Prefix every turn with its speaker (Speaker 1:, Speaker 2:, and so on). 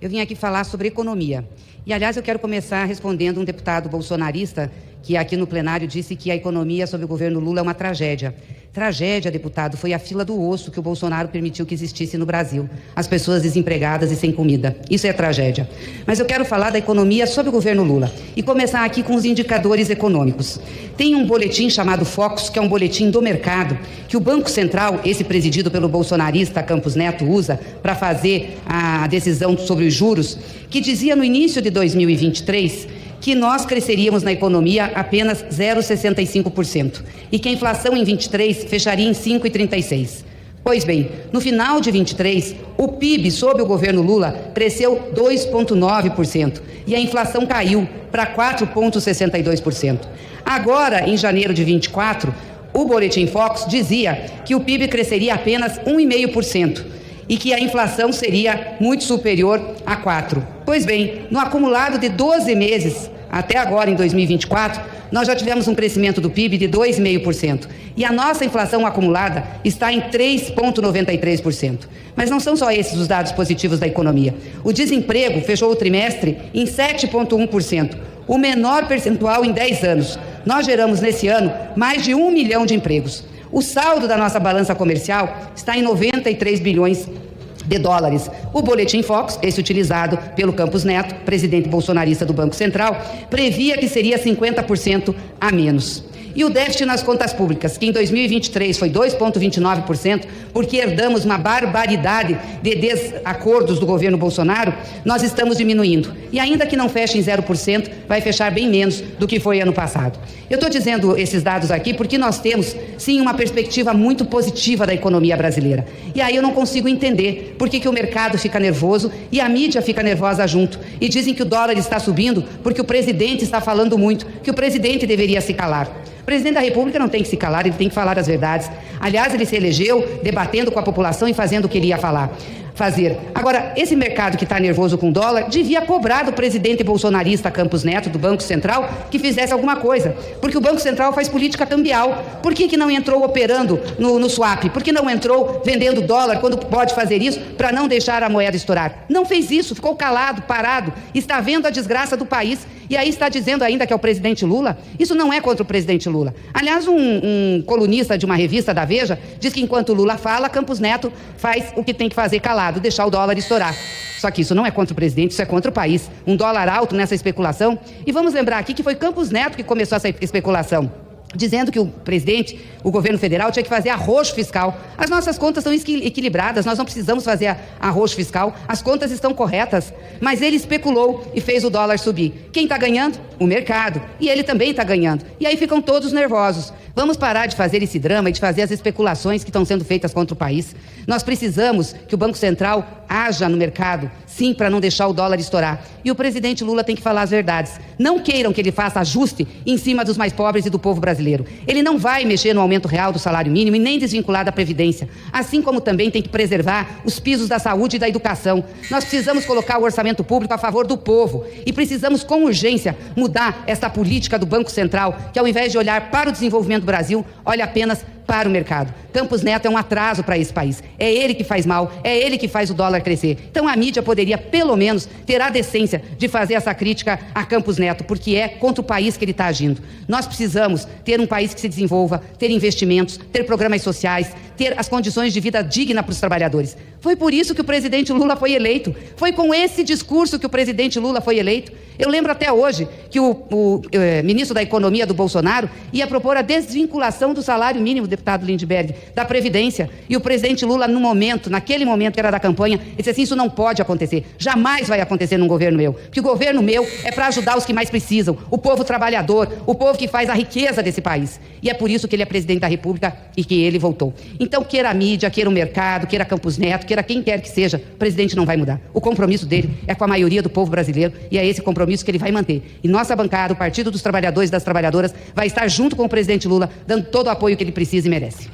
Speaker 1: Eu vim aqui falar sobre economia. E, aliás, eu quero começar respondendo um deputado bolsonarista que aqui no plenário disse que a economia sob o governo Lula é uma tragédia. Tragédia, deputado, foi a fila do osso que o Bolsonaro permitiu que existisse no Brasil. As pessoas desempregadas e sem comida. Isso é tragédia. Mas eu quero falar da economia sob o governo Lula e começar aqui com os indicadores econômicos. Tem um boletim chamado Focus, que é um boletim do mercado, que o Banco Central, esse presidido pelo bolsonarista Campos Neto, usa para fazer a decisão sobre os juros, que dizia no início de 2023 que nós cresceríamos na economia apenas 0,65% e que a inflação em 23 fecharia em 5,36%. Pois bem, no final de 23, o PIB sob o governo Lula cresceu 2,9% e a inflação caiu para 4,62%. Agora, em janeiro de 24, o Boletim Focus dizia que o PIB cresceria apenas 1,5%. E que a inflação seria muito superior a 4%. Pois bem, no acumulado de 12 meses, até agora em 2024, nós já tivemos um crescimento do PIB de 2,5%. E a nossa inflação acumulada está em 3,93%. Mas não são só esses os dados positivos da economia. O desemprego fechou o trimestre em 7,1%, o menor percentual em 10 anos. Nós geramos nesse ano mais de 1 milhão de empregos. O saldo da nossa balança comercial está em 93 bilhões de dólares. O Boletim Focus, esse utilizado pelo Campos Neto, presidente bolsonarista do Banco Central, previa que seria 50% a menos. E o déficit nas contas públicas, que em 2023 foi 2,29%, porque herdamos uma barbaridade de desacordos do governo Bolsonaro, nós estamos diminuindo. E ainda que não feche em 0%, vai fechar bem menos do que foi ano passado. Eu estou dizendo esses dados aqui porque nós temos, sim, uma perspectiva muito positiva da economia brasileira. E aí eu não consigo entender por que o mercado fica nervoso e a mídia fica nervosa junto. E dizem que o dólar está subindo porque o presidente está falando muito, que o presidente deveria se calar. O presidente da República não tem que se calar, ele tem que falar as verdades. Aliás, ele se elegeu debatendo com a população e fazendo o que ele ia fazer. Agora, esse mercado que está nervoso com o dólar devia cobrar do presidente bolsonarista Campos Neto, do Banco Central, que fizesse alguma coisa. Porque o Banco Central faz política cambial. Por que não entrou operando no swap? Por que não entrou vendendo dólar quando pode fazer isso para não deixar a moeda estourar? Não fez isso, ficou calado, parado, está vendo a desgraça do país e aí está dizendo ainda que é o presidente Lula. Isso não é contra o presidente Lula. Aliás, um colunista de uma revista da Veja diz que enquanto o Lula fala, Campos Neto faz o que tem que fazer calado, deixar o dólar estourar. Só que isso não é contra o presidente, isso é contra o país. Um dólar alto nessa especulação. E vamos lembrar aqui que foi Campos Neto que começou essa especulação, dizendo que o presidente, o governo federal, tinha que fazer arroxo fiscal. As nossas contas estão equilibradas, nós não precisamos fazer arroxo fiscal, as contas estão corretas, mas ele especulou e fez o dólar subir. Quem está ganhando? O mercado. E ele também está ganhando. E aí ficam todos nervosos. Vamos parar de fazer esse drama e de fazer as especulações que estão sendo feitas contra o país. Nós precisamos que o Banco Central haja no mercado, sim, para não deixar o dólar estourar. E o presidente Lula tem que falar as verdades. Não queiram que ele faça ajuste em cima dos mais pobres e do povo brasileiro. Ele não vai mexer no aumento real do salário mínimo e nem desvincular da Previdência. Assim como também tem que preservar os pisos da saúde e da educação. Nós precisamos colocar o orçamento público a favor do povo. E precisamos, com urgência, mudar essa política do Banco Central, que ao invés de olhar para o desenvolvimento do Brasil, olha apenas para o mercado. Campos Neto é um atraso para esse país. É ele que faz mal, é ele que faz o dólar crescer. Então a mídia poderia, pelo menos, ter a decência de fazer essa crítica a Campos Neto, porque é contra o país que ele está agindo. Nós precisamos ter um país que se desenvolva, ter investimentos, ter programas sociais, ter as condições de vida digna para os trabalhadores. Foi por isso que o presidente Lula foi eleito. Foi com esse discurso que o presidente Lula foi eleito. Eu lembro até hoje que o ministro da Economia do Bolsonaro ia propor a desvinculação do salário mínimo, deputado Lindbergh, da Previdência. E o presidente Lula, naquele momento que era da campanha, disse assim: isso não pode acontecer. Jamais vai acontecer num governo meu. Porque o governo meu é para ajudar os que mais precisam, o povo trabalhador, o povo que faz a riqueza desse país. E é por isso que ele é presidente da República e que ele voltou. Então, queira a mídia, queira o mercado, queira Campos Neto, queira quem quer que seja, o presidente não vai mudar. O compromisso dele é com a maioria do povo brasileiro e é esse compromisso que ele vai manter. E nossa bancada, o Partido dos Trabalhadores e das Trabalhadoras, vai estar junto com o presidente Lula, dando todo o apoio que ele precisa e merece.